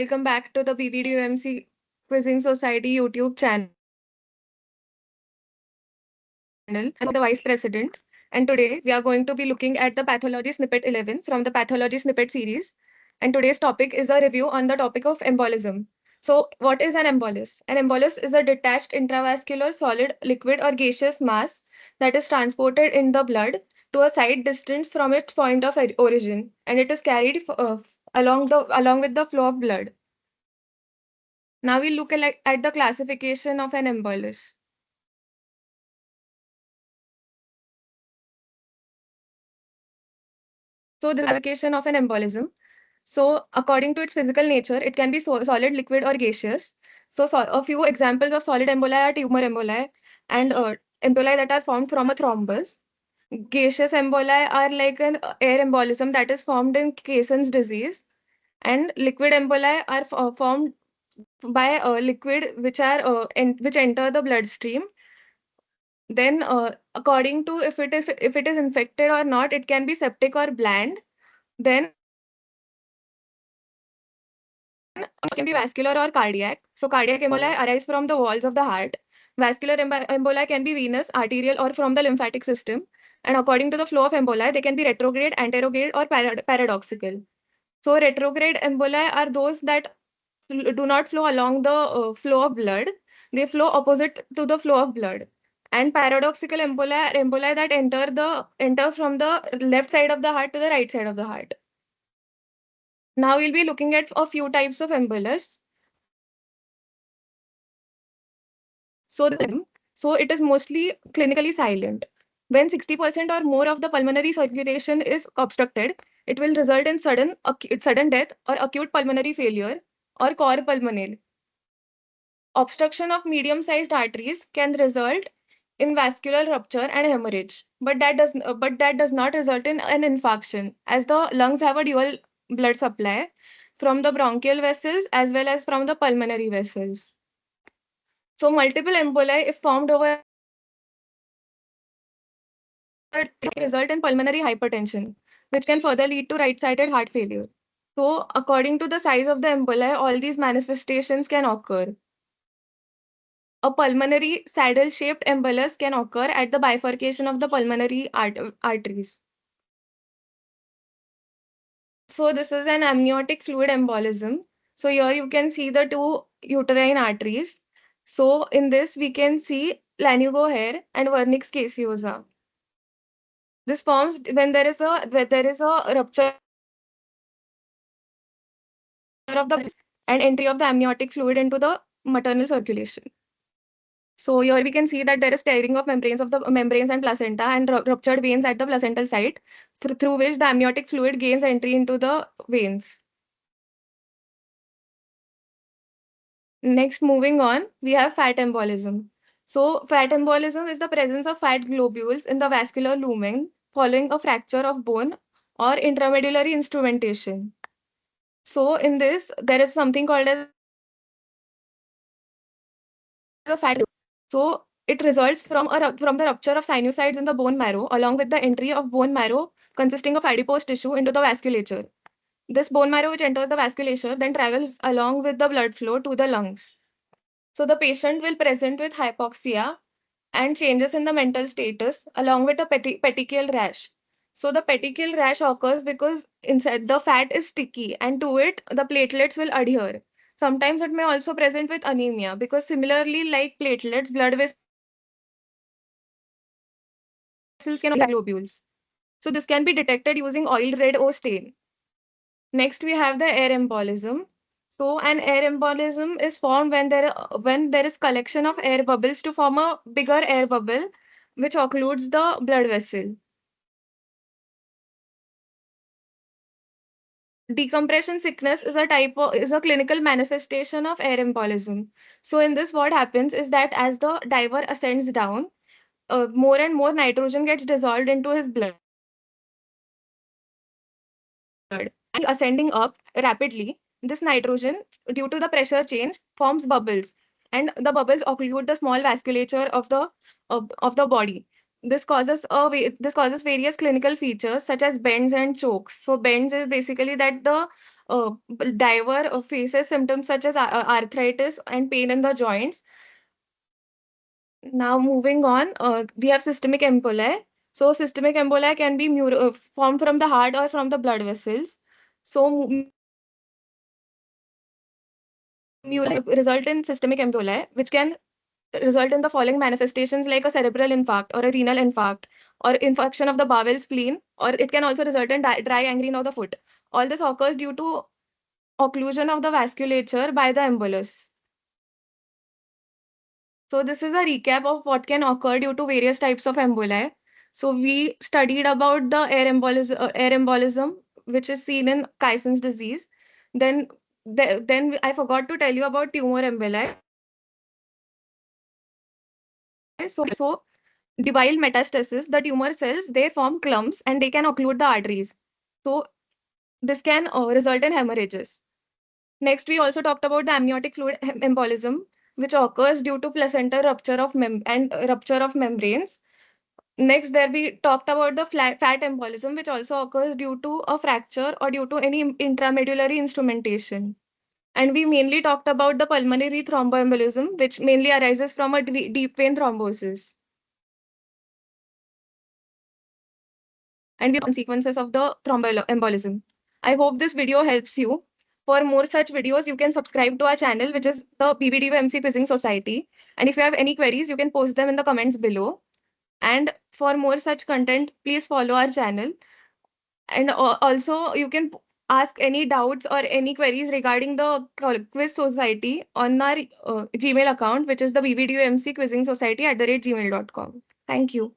Welcome back to the BVDUMC Quizzing Society YouTube channel. I'm the Vice President, and today we are going to be looking at the Pathology Snippet 11 from the Pathology Snippet series. And today's topic is a review on the topic of embolism. So, what is an embolus? An embolus is a detached intravascular solid, liquid, or gaseous mass that is transported in the blood to a site distant from its point of origin, and it is carried along with the flow of blood. Now we look at the classification of an embolus. So the classification of an embolism. So according to its physical nature, it can be solid, liquid, or gaseous. So a few examples of solid emboli are tumor emboli and emboli that are formed from a thrombus. Gaseous emboli are like an air embolism that is formed in Caisson's disease, and liquid emboli are formed by liquid which enter the bloodstream. Then, according to if it is infected or not, it can be septic or bland. Then it can be vascular or cardiac. So cardiac emboli arise from the walls of the heart. Vascular emboli can be venous, arterial, or from the lymphatic system. And according to the flow of emboli, they can be retrograde, anterograde, or paradoxical. So retrograde emboli are those that do not flow along the flow of blood. They flow opposite to the flow of blood. And paradoxical emboli are emboli that enter from the left side of the heart to the right side of the heart. Now we'll be looking at a few types of embolus. So, so it is mostly clinically silent. When 60% or more of the pulmonary circulation is obstructed, it will result in sudden death or acute pulmonary failure or cor pulmonale. Obstruction of medium-sized arteries can result in vascular rupture and hemorrhage, but that does not result in an infarction, as the lungs have a dual blood supply from the bronchial vessels as well as from the pulmonary vessels. So multiple emboli, if formed over, result in pulmonary hypertension, which can further lead to right-sided heart failure. So according to the size of the emboli, all these manifestations can occur. A pulmonary saddle-shaped embolus can occur at the bifurcation of the pulmonary arteries. So this is an amniotic fluid embolism. So here you can see the two uterine arteries. So in this we can see lanugo hair and vernix caseosa. This forms when there is a rupture of the and entry of the amniotic fluid into the maternal circulation. So here we can see that there is tearing of membranes and placenta and ruptured veins at the placental site, through which the amniotic fluid gains entry into the veins. Next, moving on, we have fat embolism. So fat embolism is the presence of fat globules in the vascular lumen following a fracture of bone or intramedullary instrumentation. So in this, there is something called as a fat. So it results from the rupture of sinusoids in the bone marrow, along with the entry of bone marrow consisting of adipose tissue into the vasculature. This bone marrow which enters the vasculature then travels along with the blood flow to the lungs. So the patient will present with hypoxia and changes in the mental status along with a petechial rash. So the petechial rash occurs because inside the fat is sticky and to it the platelets will adhere. Sometimes it may also present with anemia because similarly like platelets, blood vessels can globules. So this can be detected using oil red O stain. Next we have the air embolism. So an air embolism is formed when there is collection of air bubbles to form a bigger air bubble which occludes the blood vessel. Decompression sickness is a clinical manifestation of air embolism. So in this, what happens is that as the diver ascends down, more and more nitrogen gets dissolved into his blood. And ascending up rapidly, this nitrogen, due to the pressure change, forms bubbles, and the bubbles occlude the small vasculature of the body. This causes various clinical features such as bends and chokes. So bends is basically that diver faces symptoms such as arthritis and pain in the joints. Now moving on, we have systemic emboli. So systemic emboli can be formed from the heart or from the blood vessels. So result in systemic emboli, which can result in the following manifestations like a cerebral infarct or a renal infarct or infection of the bowel, spleen, or it can also result in dry gangrene of the foot. All this occurs due to occlusion of the vasculature by the embolus. So this is a recap of what can occur due to various types of emboli. So we studied about the air embolism, which is seen in Kaison's disease. Then, then I forgot to tell you about tumor emboli. So debile metastasis, the tumor cells, they form clumps and they can occlude the arteries. So this can result in hemorrhages. Next, we also talked about the amniotic fluid embolism, which occurs due to placental rupture of rupture of membranes. Next, there we talked about the fat embolism, which also occurs due to a fracture or due to any intramedullary instrumentation. And we mainly talked about the pulmonary thromboembolism, which mainly arises from a deep vein thrombosis. And we consequences of the thromboembolism. I hope this video helps you. For more such videos, you can subscribe to our channel, which is the BBDU Quizzing Society. And if you have any queries, you can post them in the comments below. And for more such content, please follow our channel. And also, you can ask any doubts or any queries regarding the quiz society on our Gmail account, which is the BBDU Quizzing Society @gmail.com. Thank you.